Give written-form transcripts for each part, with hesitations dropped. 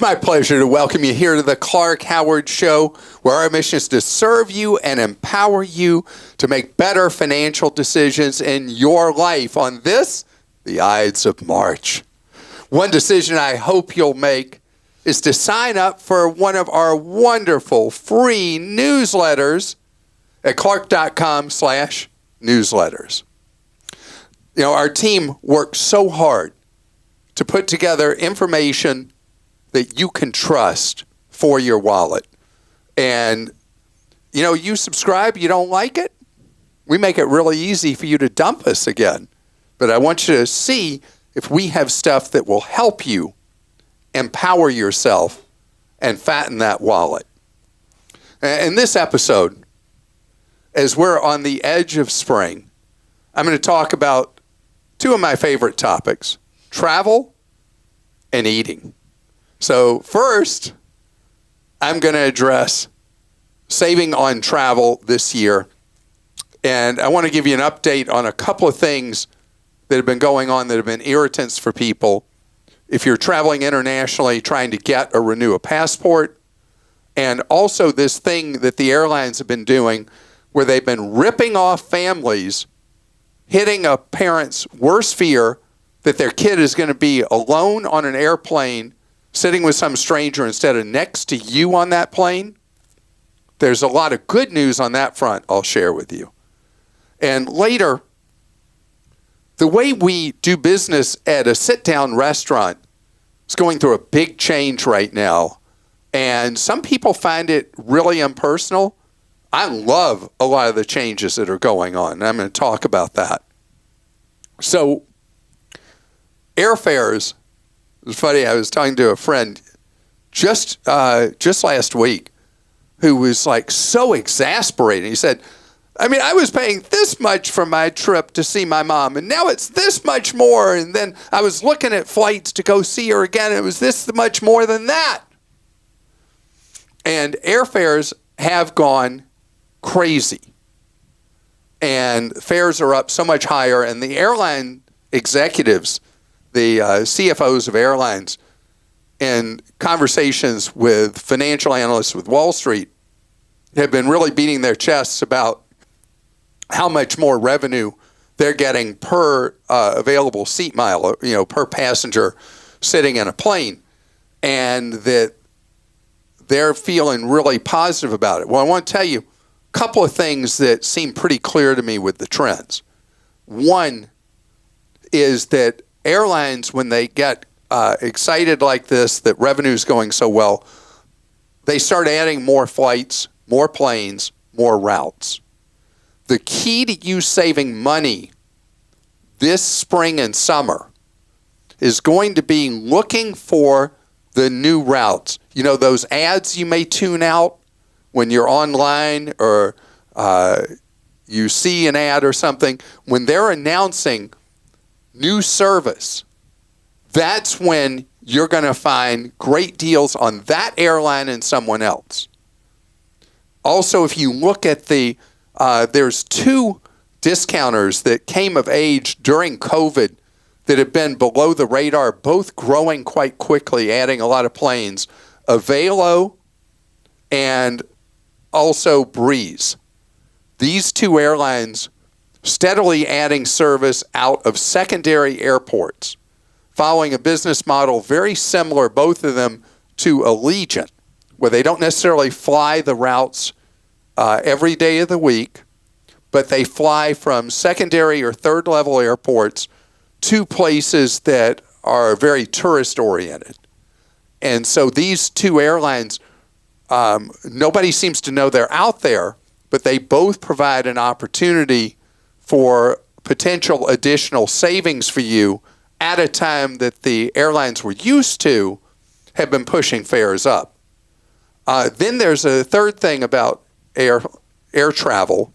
my pleasure to welcome you here to the Clark Howard Show, where our mission is to serve you and empower you to make better financial decisions in your life on this, the Ides of March. One decision I hope you'll make is to sign up for one of our wonderful free newsletters at clark.com/newsletters. You know, our team works so hard to put together information that you can trust for your wallet. And, you know, you subscribe, you don't like it, we make it really easy for you to dump us again. But I want you to see if we have stuff that will help you empower yourself and fatten that wallet. In this episode, as we're on the edge of spring, I'm going to talk about two of my favorite topics, travel and eating. So first, I'm going to address saving on travel this year. And I want to give you an update on a couple of things that have been going on that have been irritants for people if you're traveling internationally trying to get or renew a passport. And also this thing that the airlines have been doing where they've been ripping off families, hitting a parent's worst fear that their kid is going to be alone on an airplane sitting with some stranger instead of next to you on that plane. There's a lot of good news on that front I'll share with you. And later, the way we do business at a sit-down restaurant is going through a big change right now. And some people find it really impersonal. I love a lot of the changes that are going on. And I'm going to talk about that. So, airfares. It was funny, I was talking to a friend just last week who was like so exasperated. He said, I mean, I was paying this much for my trip to see my mom, and now it's this much more. And then I was looking at flights to go see her again, and it was this much more than that. And airfares have gone crazy. And fares are up so much higher, and the airline executives, the CFOs of airlines, in conversations with financial analysts with Wall Street, have been really beating their chests about how much more revenue they're getting per available seat mile, you know, per passenger sitting in a plane, and that they're feeling really positive about it. Well, I want to tell you a couple of things that seem pretty clear to me with the trends. One is that airlines, when they get excited like this, that revenue is going so well, they start adding more flights, more planes, more routes. The key to you saving money this spring and summer is going to be looking for the new routes. You know, those ads you may tune out when you're online or you see an ad or something. When they're announcing new service, that's when you're going to find great deals on that airline and someone else. Also, if you look at there's two discounters that came of age during COVID that have been below the radar, both growing quite quickly, adding a lot of planes, Avelo and also Breeze. These two airlines steadily adding service out of secondary airports, following a business model very similar, both of them, to Allegiant, where they don't necessarily fly the routes every day of the week, but they fly from secondary or third level airports to places that are very tourist oriented. And so these two airlines, nobody seems to know they're out there, but they both provide an opportunity for potential additional savings for you at a time that the airlines we're used to have been pushing fares up. Then there's a third thing about air travel,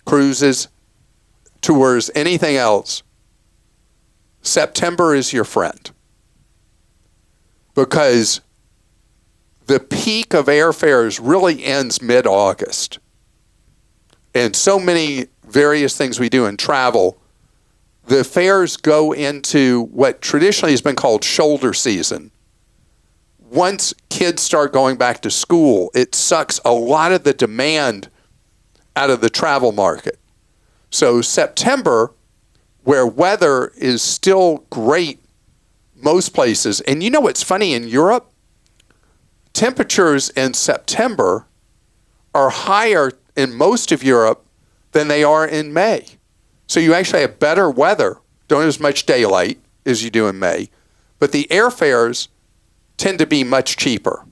cruises, tours, anything else. September is your friend, because the peak of airfares really ends mid-August. And so many various things we do in travel, the fares go into what traditionally has been called shoulder season, once kids start going back to school, it sucks a lot of the demand out of the travel market. So September, where weather is still great most places, and you know what's funny in Europe? Temperatures in September are higher in most of Europe than they are in May. So you actually have better weather, don't have as much daylight as you do in May, but the airfares tend to be much cheaper.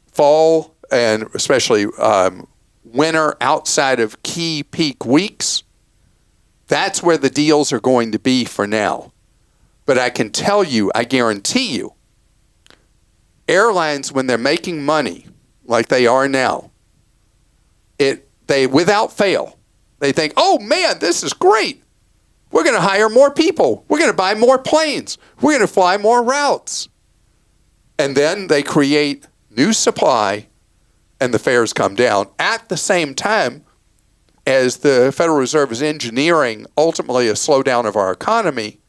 Fall and especially winter outside of key peak weeks, that's where the deals are going to be for now. But I can tell you, I guarantee you, airlines, when they're making money like they are now, they without fail, they think, oh man, this is great. We're going to hire more people. We're going to buy more planes. We're going to fly more routes. And then they create new supply and the fares come down at the same time as the Federal Reserve is engineering ultimately a slowdown of our economy.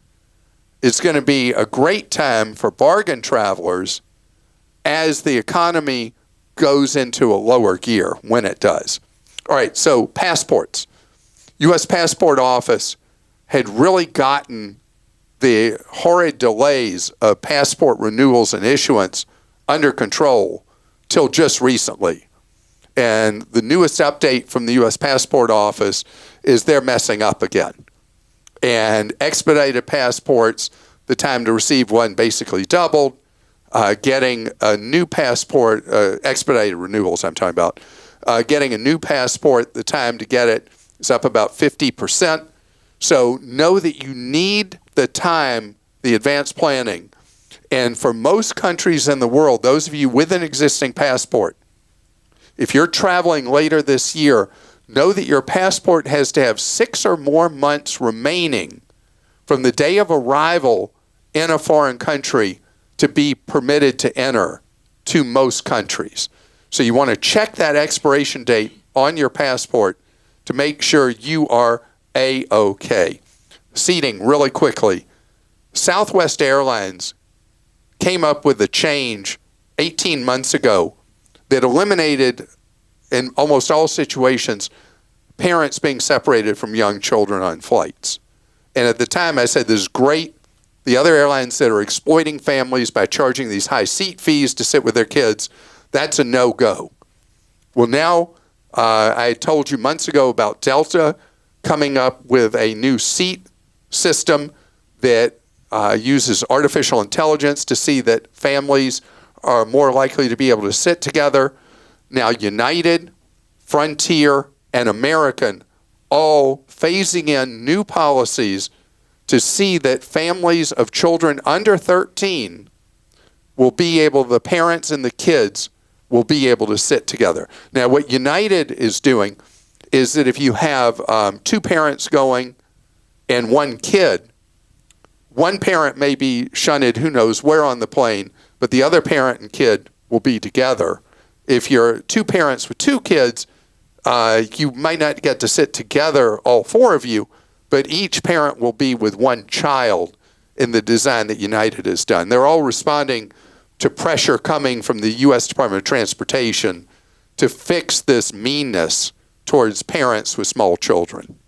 It's going to be a great time for bargain travelers as the economy goes into a lower gear when it does. All right, so passports. U.S. Passport Office had really gotten the horrid delays of passport renewals and issuance under control till just recently. And the newest update from the U.S. Passport Office is they're messing up again. And expedited passports, the time to receive one basically doubled. Getting a new passport, expedited renewals I'm talking about, getting a new passport, the time to get it is up about 50%. So know that you need the time, the advanced planning. And for most countries in the world, those of you with an existing passport, if you're traveling later this year, know that your passport has to have 6 or more months remaining from the day of arrival in a foreign country to be permitted to enter to most countries. So you want to check that expiration date on your passport to make sure you are A-OK. Seating really quickly. Southwest Airlines came up with a change 18 months ago that eliminated, in almost all situations, parents being separated from young children on flights. And at the time I said, this is great. The other airlines that are exploiting families by charging these high seat fees to sit with their kids, that's a no-go. Well, now I told you months ago about Delta coming up with a new seat system that uses artificial intelligence to see that families are more likely to be able to sit together. Now United, Frontier, and American all phasing in new policies to see that families of children under 13 will be able, the parents and the kids will be able to sit together. Now what United is doing is that if you have 2 parents going and 1 kid, one parent may be shunted who knows where on the plane, but the other parent and kid will be together. If you're 2 parents with 2 kids, you might not get to sit together, all 4 of you, but each parent will be with 1 child in the design that United has done. They're all responding to pressure coming from the U.S. Department of Transportation to fix this meanness towards parents with small children.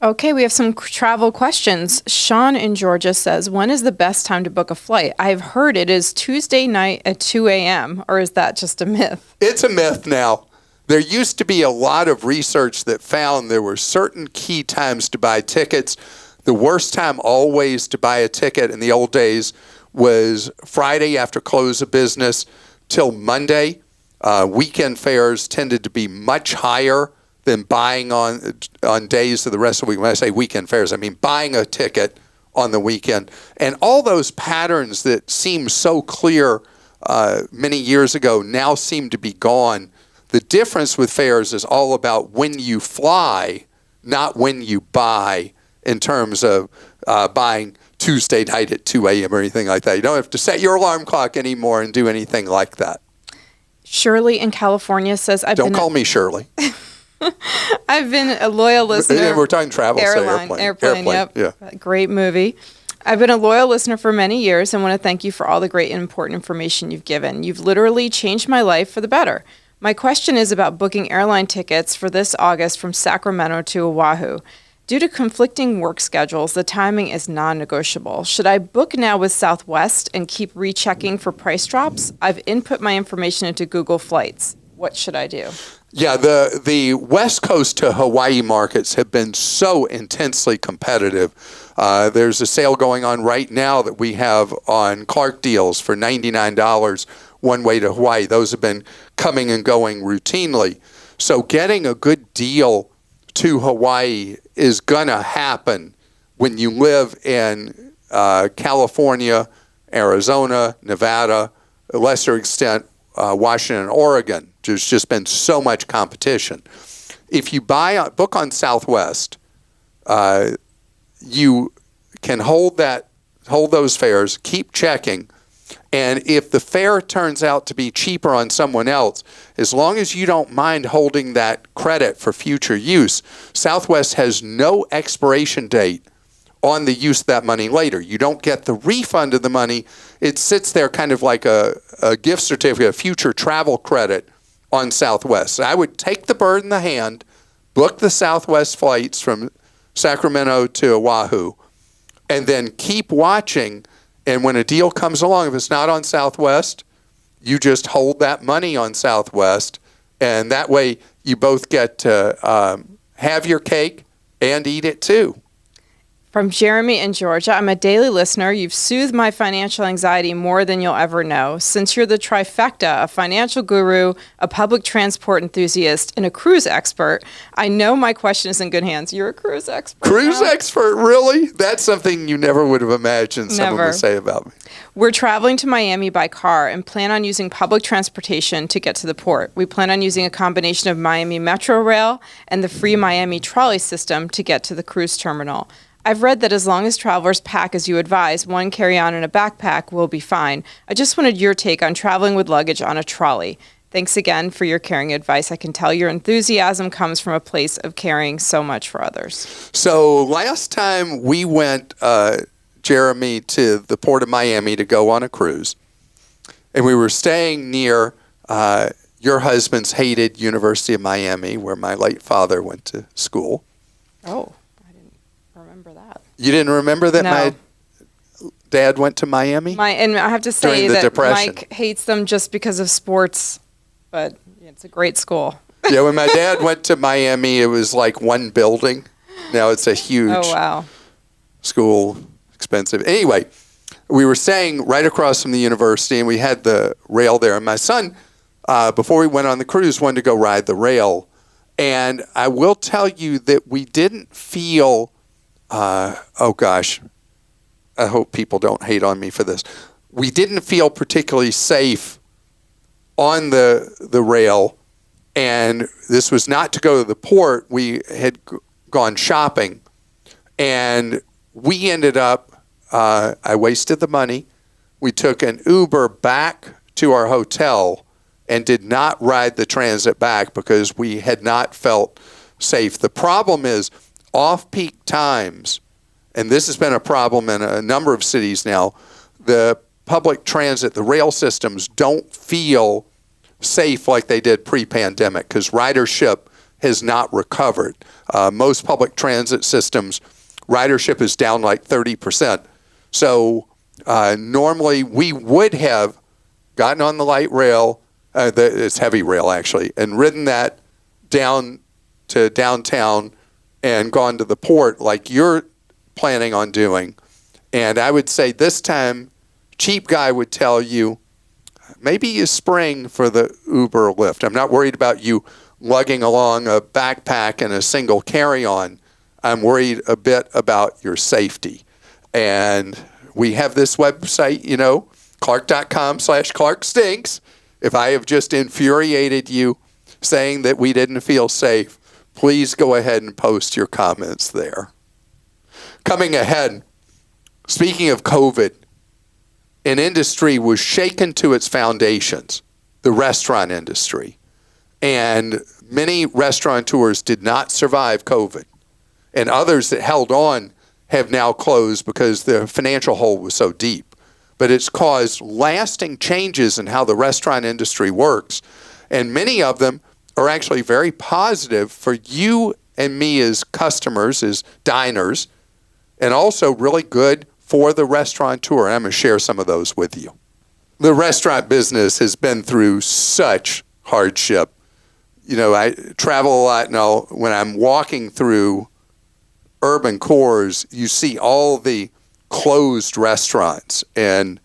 Okay, we have some travel questions. Sean in Georgia says, when is the best time to book a flight? I've heard it is Tuesday night at 2 a.m., or is that just a myth? It's a myth now. There used to be a lot of research that found there were certain key times to buy tickets. The worst time always to buy a ticket in the old days was Friday after close of business till Monday. Weekend fares tended to be much higher than buying on days of the rest of the week. When I say weekend fares, I mean buying a ticket on the weekend. And all those patterns that seemed so clear many years ago now seem to be gone. The difference with fares is all about when you fly, not when you buy, in terms of buying Tuesday night at 2 a.m. or anything like that. You don't have to set your alarm clock anymore and do anything like that. Shirley in California says, Don't call me Shirley. I've been a loyal listener. We're talking travel, Airplane, Airplane, yep. yeah. Great movie. I've been a loyal listener for many years and want to thank you for all the great and important information you've given. You've literally changed my life for the better. My question is about booking airline tickets for this August from Sacramento to Oahu. Due to conflicting work schedules, the timing is non-negotiable. Should I book now with Southwest and keep rechecking for price drops? I've input my information into Google Flights. What should I do? Yeah, the West Coast to Hawaii markets have been so intensely competitive. There's a sale going on right now that we have on Clark Deals for $99 one way to Hawaii. Those have been coming and going routinely. So getting a good deal to Hawaii is going to happen when you live in California, Arizona, Nevada, a lesser extent, Washington and Oregon. There's just been so much competition. If you book on Southwest, you can hold those fares, keep checking, and if the fare turns out to be cheaper on someone else, as long as you don't mind holding that credit for future use, Southwest has no expiration date on the use of that money later. You don't get the refund of the money. It sits there kind of like a gift certificate, a future travel credit on Southwest. I would take the bird in the hand, book the Southwest flights from Sacramento to Oahu, and then keep watching. And when a deal comes along, if it's not on Southwest, you just hold that money on Southwest, and that way you both get to have your cake and eat it too. From Jeremy in Georgia, I'm a daily listener. You've soothed my financial anxiety more than you'll ever know. Since you're the trifecta, a financial guru, a public transport enthusiast, and a cruise expert, I know my question is in good hands. You're a cruise expert. Cruise expert, really? That's something you never would have imagined someone would say about me. We're traveling to Miami by car and plan on using public transportation to get to the port. We plan on using a combination of Miami Metro Rail and the free Miami trolley system to get to the cruise terminal. I've read that as long as travelers pack as you advise, one carry-on and a backpack will be fine. I just wanted your take on traveling with luggage on a trolley. Thanks again for your caring advice. I can tell your enthusiasm comes from a place of caring so much for others. So last time we went, Jeremy, to the Port of Miami to go on a cruise, and we were staying near your husband's hated University of Miami, where my late father went to school. Oh. Remember that. You didn't remember that? No. My dad went to Miami? And I have to say that Depression. Mike hates them just because of sports, but it's a great school. Yeah, when my dad went to Miami, it was like one building. Now it's a huge school, expensive. Anyway, we were staying right across from the university, and we had the rail there. And my son, before we went on the cruise, wanted to go ride the rail. And I will tell you that we didn't feel... oh gosh, I hope people don't hate on me for this. We didn't feel particularly safe on the rail, and this was not to go to the port. We had gone shopping, and we ended up, I wasted the money. We took an Uber back to our hotel and did not ride the transit back because we had not felt safe. The problem is, off-peak times, and this has been a problem in a number of cities now, the public transit, the rail systems don't feel safe like they did pre-pandemic because ridership has not recovered. Most public transit systems, ridership is down like 30%. So normally we would have gotten on the light rail, it's heavy rail actually, and ridden that down to downtown and gone to the port like you're planning on doing. And I would say this time, cheap guy would tell you, maybe you spring for the Uber or Lyft. I'm not worried about you lugging along a backpack and a single carry-on. I'm worried a bit about your safety. And we have this website, clark.com/clarkstinks. If I have just infuriated you saying that we didn't feel safe, please go ahead and post your comments there. Coming ahead, speaking of COVID, an industry was shaken to its foundations, the restaurant industry. And many restaurateurs did not survive COVID. And others that held on have now closed because the financial hole was so deep. But it's caused lasting changes in how the restaurant industry works. And many of them are actually very positive for you and me as customers, as diners, and also really good for the restaurateur. And I'm going to share some of those with you. The restaurant business has been through such hardship. You know, I travel a lot now. When I'm walking through urban cores, you see all the closed restaurants. And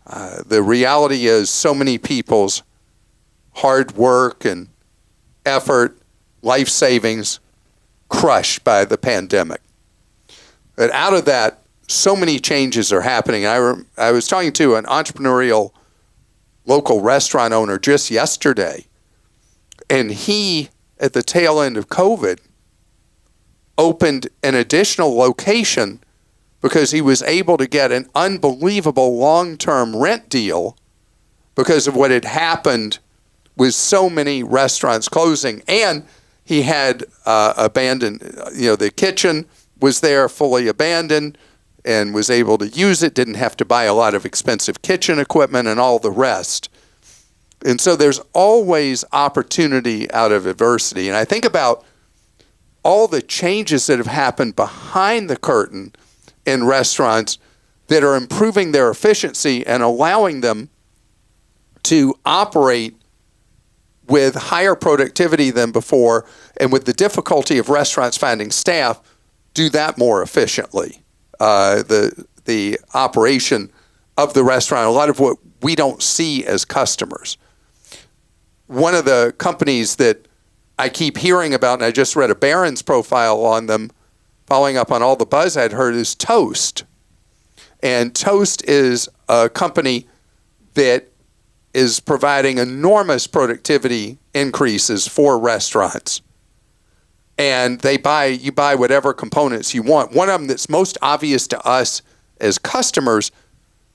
the reality is so many people's hard work and effort, life savings, crushed by the pandemic. But out of that, so many changes are happening. I was talking to an entrepreneurial local restaurant owner just yesterday, and he, at the tail end of COVID, opened an additional location because he was able to get an unbelievable long-term rent deal because of what had happened with so many restaurants closing. And he had abandoned, the kitchen was there fully abandoned and was able to use it, didn't have to buy a lot of expensive kitchen equipment and all the rest. And so there's always opportunity out of adversity. And I think about all the changes that have happened behind the curtain in restaurants that are improving their efficiency and allowing them to operate with higher productivity than before, and with the difficulty of restaurants finding staff, do that more efficiently. The operation of the restaurant, a lot of what we don't see as customers. One of the companies that I keep hearing about, and I just read a Barron's profile on them, following up on all the buzz I'd heard, is Toast. And Toast is a company that is providing enormous productivity increases for restaurants. And you buy whatever components you want. One of them that's most obvious to us as customers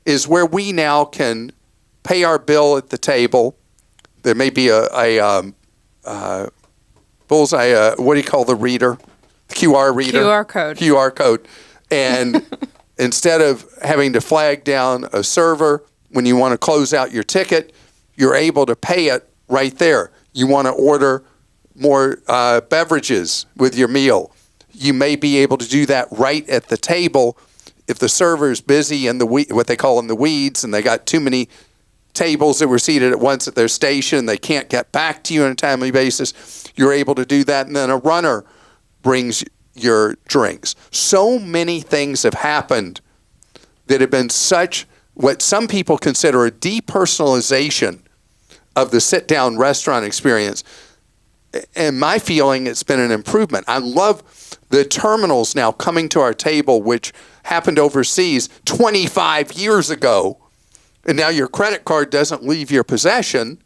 is where we now can pay our bill at the table. There may be a bullseye, what do you call the reader? The QR reader? QR code. QR code. And instead of having to flag down a server when you want to close out your ticket, you're able to pay it right there. You want to order more beverages with your meal. You may be able to do that right at the table if the server's busy in what they call in the weeds, and they got too many tables that were seated at once at their station. They can't get back to you on a timely basis. You're able to do that, and then a runner brings your drinks. So many things have happened that have been what some people consider a depersonalization of the sit-down restaurant experience. And my feeling, it's been an improvement. I love the terminals now coming to our table, which happened overseas 25 years ago. And now your credit card doesn't leave your possession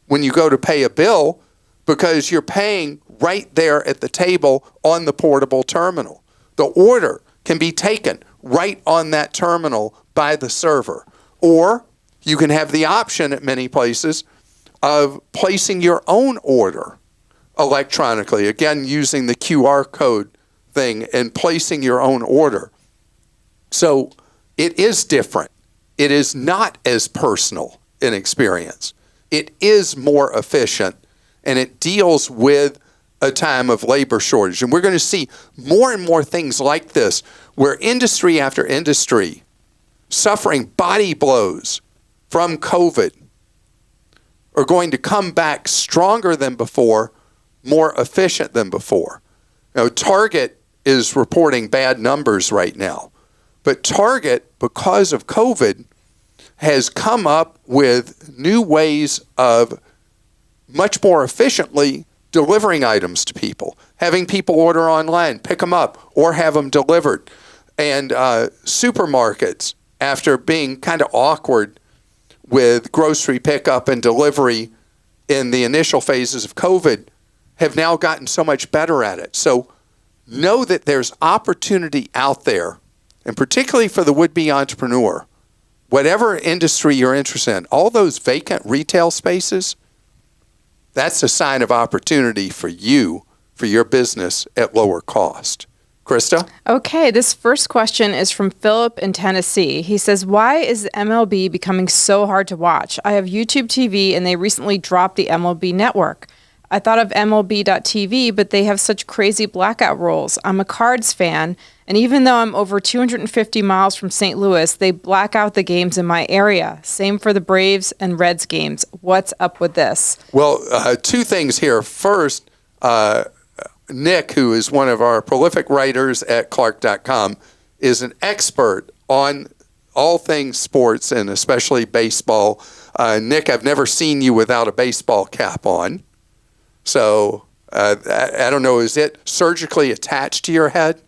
when you go to pay a bill because you're paying right there at the table on the portable terminal. The order can be taken right on that terminal by the server. Or you can have the option at many places of placing your own order electronically, again, using the QR code thing and placing your own order. So it is different. It is not as personal an experience. It is more efficient, and it deals with a time of labor shortage. And we're going to see more and more things like this, where industry after industry suffering body blows from COVID are going to come back stronger than before, more efficient than before. Now, Target is reporting bad numbers right now. But Target, because of COVID, has come up with new ways of much more efficiently delivering items to people, having people order online, pick them up, or have them delivered. And supermarkets, after being kind of awkward with grocery pickup and delivery in the initial phases of COVID, have now gotten so much better at it. So know that there's opportunity out there, and particularly for the would-be entrepreneur, whatever industry you're interested in, all those vacant retail spaces, that's a sign of opportunity for you, for your business at lower cost. Krista? Okay, this first question is from Philip in Tennessee. He says, why is MLB becoming so hard to watch? I have YouTube TV and they recently dropped the MLB network. I thought of MLB.TV, but they have such crazy blackout rules. I'm a Cards fan, and even though I'm over 250 miles from St. Louis, they black out the games in my area. Same for the Braves and Reds games. What's up with this? Well, two things here. First, Nick, who is one of our prolific writers at Clark.com, is an expert on all things sports and especially baseball. Nick, I've never seen you without a baseball cap on. So I don't know, is it surgically attached to your head?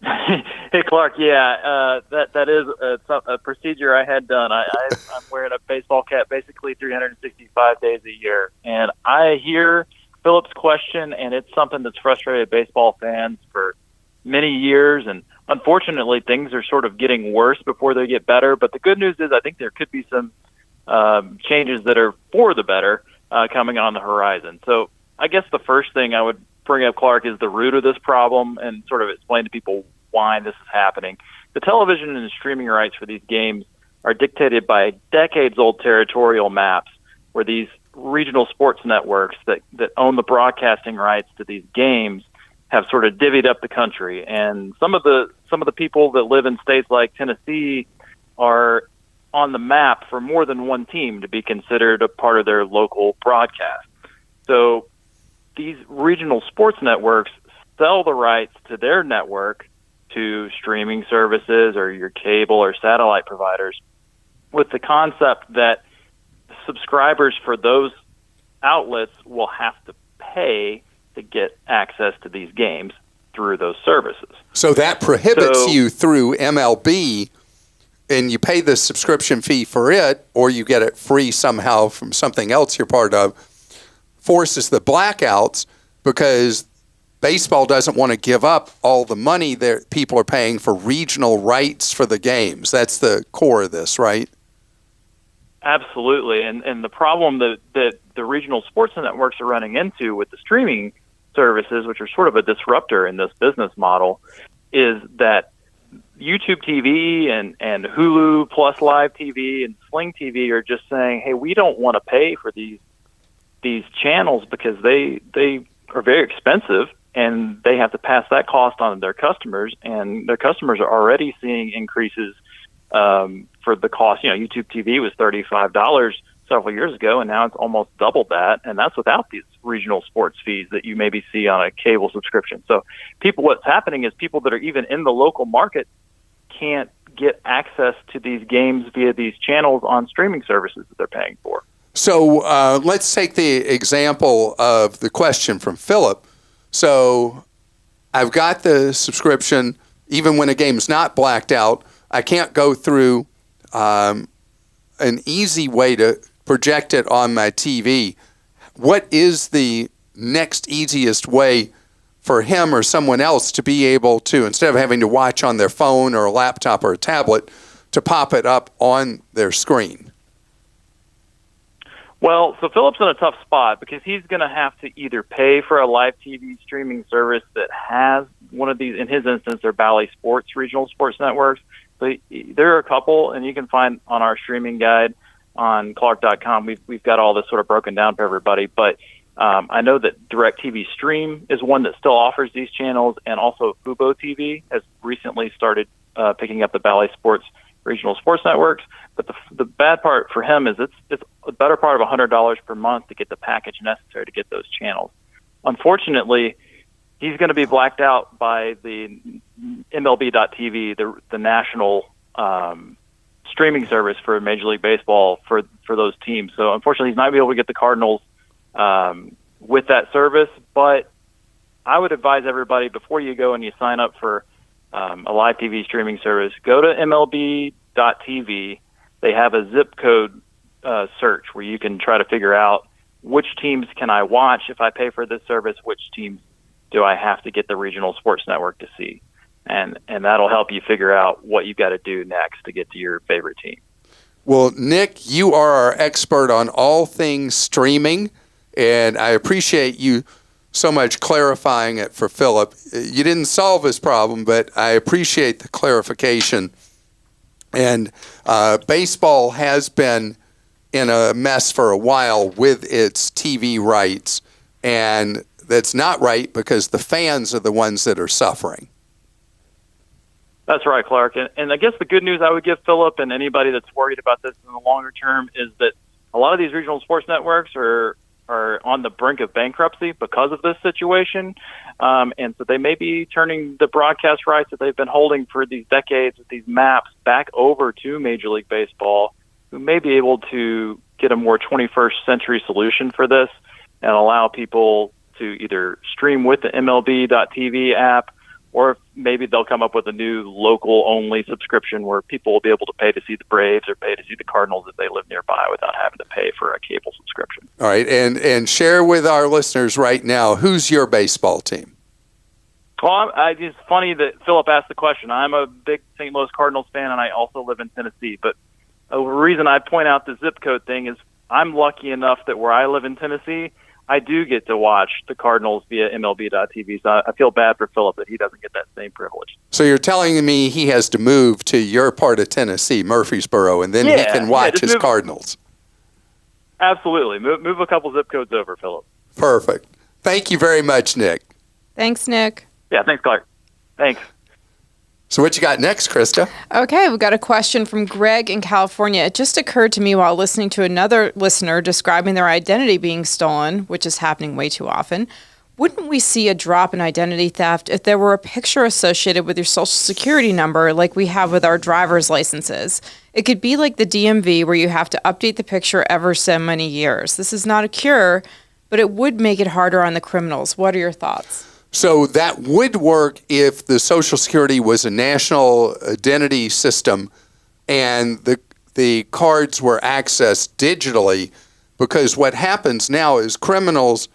Hey, Clark, yeah, that is a procedure I had done. I'm wearing a baseball cap basically 365 days a year. And I hear Philip's question, and it's something that's frustrated baseball fans for many years. And unfortunately, things are sort of getting worse before they get better. But the good news is I think there could be some changes that are for the better coming on the horizon. So I guess the first thing I would bring up, Clark, is the root of this problem and sort of explain to people why this is happening. The television and streaming rights for these games are dictated by decades-old territorial maps where these regional sports networks that own the broadcasting rights to these games have sort of divvied up the country. And some of the people that live in states like Tennessee are on the map for more than one team to be considered a part of their local broadcast. So these regional sports networks sell the rights to their network to streaming services or your cable or satellite providers with the concept that subscribers for those outlets will have to pay to get access to these games through those services. So that prohibits you through MLB, and you pay the subscription fee for it, or you get it free somehow from something else you're part of, forces the blackouts because baseball doesn't want to give up all the money that people are paying for regional rights for the games. That's the core of this, right? Absolutely. And the problem that the regional sports networks are running into with the streaming services, which are sort of a disruptor in this business model, is that YouTube TV and Hulu Plus Live TV and Sling TV are just saying, hey, we don't want to pay for these channels because they are very expensive and they have to pass that cost on to their customers, and their customers are already seeing increases for the cost. You know, YouTube TV was $35 several years ago, and now it's almost double that, and that's without these regional sports fees that you maybe see on a cable subscription. So what's happening is people that are even in the local market can't get access to these games via these channels on streaming services that they're paying for. So let's take the example of the question from Philip. So I've got the subscription, even when a game's not blacked out. I can't go through an easy way to project it on my TV. What is the next easiest way for him or someone else to be able to, instead of having to watch on their phone or a laptop or a tablet, to pop it up on their screen? Well, so Philip's in a tough spot because he's going to have to either pay for a live TV streaming service that has one of these, in his instance, they're Bally Sports, regional sports networks. So there are a couple, and you can find on our streaming guide on Clark.com. We've got all this sort of broken down for everybody. But I know that DirecTV Stream is one that still offers these channels, and also Fubo TV has recently started picking up the Bally Sports regional sports networks. But the bad part for him is it's a better part of $100 per month to get the package necessary to get those channels. Unfortunately, he's going to be blacked out by the MLB.TV, the national streaming service for Major League Baseball for those teams. So unfortunately, he's not going to be able to get the Cardinals with that service. But I would advise everybody, before you go and you sign up for a live TV streaming service, go to MLB.TV. They have a zip code search where you can try to figure out which teams can I watch if I pay for this service, which teams do I have to get the regional sports network to see. And that'll help you figure out what you've got to do next to get to your favorite team. Well, Nick, you are our expert on all things streaming, and I appreciate you so much clarifying it for Philip. You didn't solve his problem, but I appreciate the clarification. And baseball has been in a mess for a while with its TV rights, and that's not right because the fans are the ones that are suffering. That's right, Clark. And I guess the good news I would give Philip and anybody that's worried about this in the longer term is that a lot of these regional sports networks are on the brink of bankruptcy because of this situation. And so they may be turning the broadcast rights that they've been holding for these decades with these maps back over to Major League Baseball, who may be able to get a more 21st century solution for this and allow people to either stream with the MLB.TV app, or maybe they'll come up with a new local-only subscription where people will be able to pay to see the Braves or pay to see the Cardinals if they live nearby without having to pay for a cable subscription. All right, and share with our listeners right now, who's your baseball team? Well, it's funny that Philip asked the question. I'm a big St. Louis Cardinals fan, and I also live in Tennessee. But the reason I point out the zip code thing is I'm lucky enough that where I live in Tennessee, I do get to watch the Cardinals via MLB.TV, so I feel bad for Philip that he doesn't get that same privilege. So you're telling me he has to move to your part of Tennessee, Murfreesboro, and then he can watch his Cardinals. Absolutely. Move a couple zip codes over, Philip. Perfect. Thank you very much, Nick. Thanks, Nick. Yeah, thanks, Clark. Thanks. So what you got next, Christa? Okay, we've got a question from Greg in California. It just occurred to me while listening to another listener describing their identity being stolen, which is happening way too often. Wouldn't we see a drop in identity theft if there were a picture associated with your social security number like we have with our driver's licenses? It could be like the DMV where you have to update the picture every so many years. This is not a cure, but it would make it harder on the criminals. What are your thoughts? So that would work if the Social Security was a national identity system and the cards were accessed digitally, because what happens now is criminals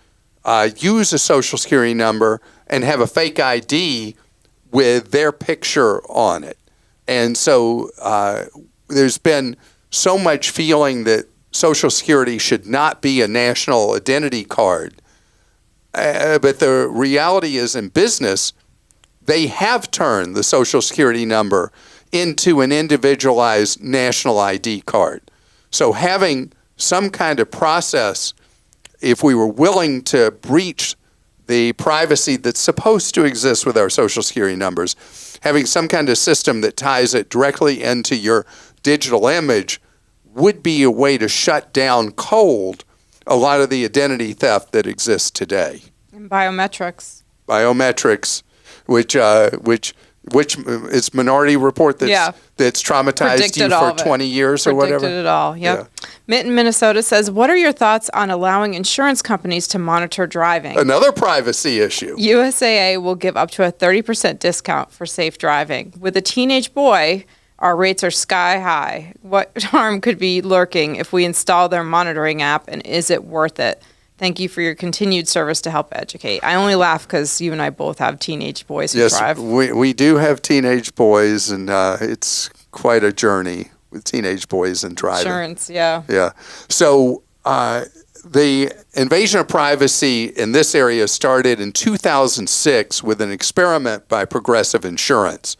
use a Social Security number and have a fake ID with their picture on it. And so there's been so much feeling that Social Security should not be a national identity card. But the reality is, in business, they have turned the Social Security number into an individualized national ID card. So having some kind of process, if we were willing to breach the privacy that's supposed to exist with our Social Security numbers, having some kind of system that ties it directly into your digital image would be a way to shut down cold a lot of the identity theft that exists today. And biometrics. Biometrics, which is Minority Report that's traumatized Predicted you for 20 years or whatever? Predicted it all, yep. Yeah. Mitt in Minnesota says, what are your thoughts on allowing insurance companies to monitor driving? Another privacy issue. USAA will give up to a 30% discount for safe driving. With a teenage boy, our rates are sky high. What harm could be lurking if we install their monitoring app, and is it worth it? Thank you for your continued service to help educate. I only laugh because you and I both have teenage boys who drive. Yes, we do have teenage boys, and it's quite a journey with teenage boys and driving. Insurance, yeah. Yeah. So the invasion of privacy in this area started in 2006 with an experiment by Progressive Insurance.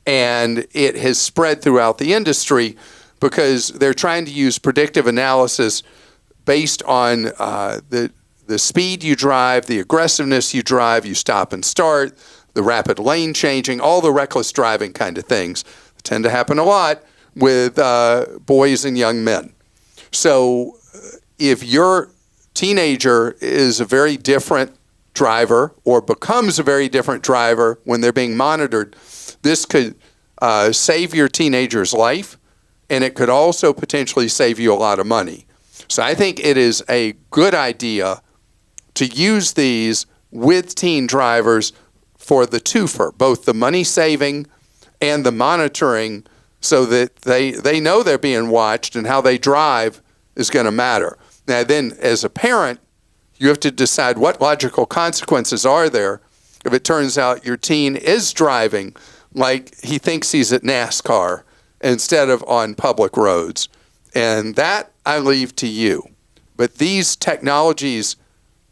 And it has spread throughout the industry because they're trying to use predictive analysis based on the speed you drive, the aggressiveness you drive, you stop and start, the rapid lane changing, all the reckless driving kind of things that tend to happen a lot with boys and young men. So if your teenager is a very different driver or becomes a very different driver when they're being monitored, this could save your teenager's life, and it could also potentially save you a lot of money. So I think it is a good idea to use these with teen drivers for the twofer, both the money saving and the monitoring, so that they know they're being watched and how they drive is going to matter. Now then, as a parent, you have to decide what logical consequences are there if it turns out your teen is driving like he thinks he's at NASCAR instead of on public roads. And that I leave to you. But these technologies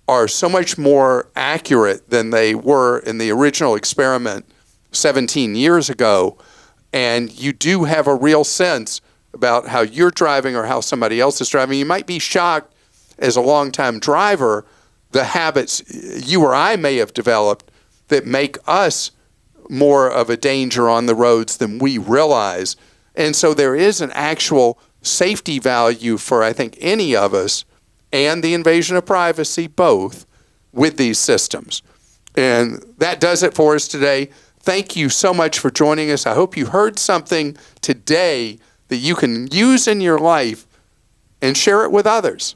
are so much more accurate than they were in the original experiment 17 years ago. And you do have a real sense about how you're driving or how somebody else is driving. You might be shocked as a longtime driver, the habits you or I may have developed that make us more of a danger on the roads than we realize. And so there is an actual safety value for, I think, any of us and the invasion of privacy, both, with these systems. And that does it for us today. Thank you so much for joining us. I hope you heard something today that you can use in your life and share it with others.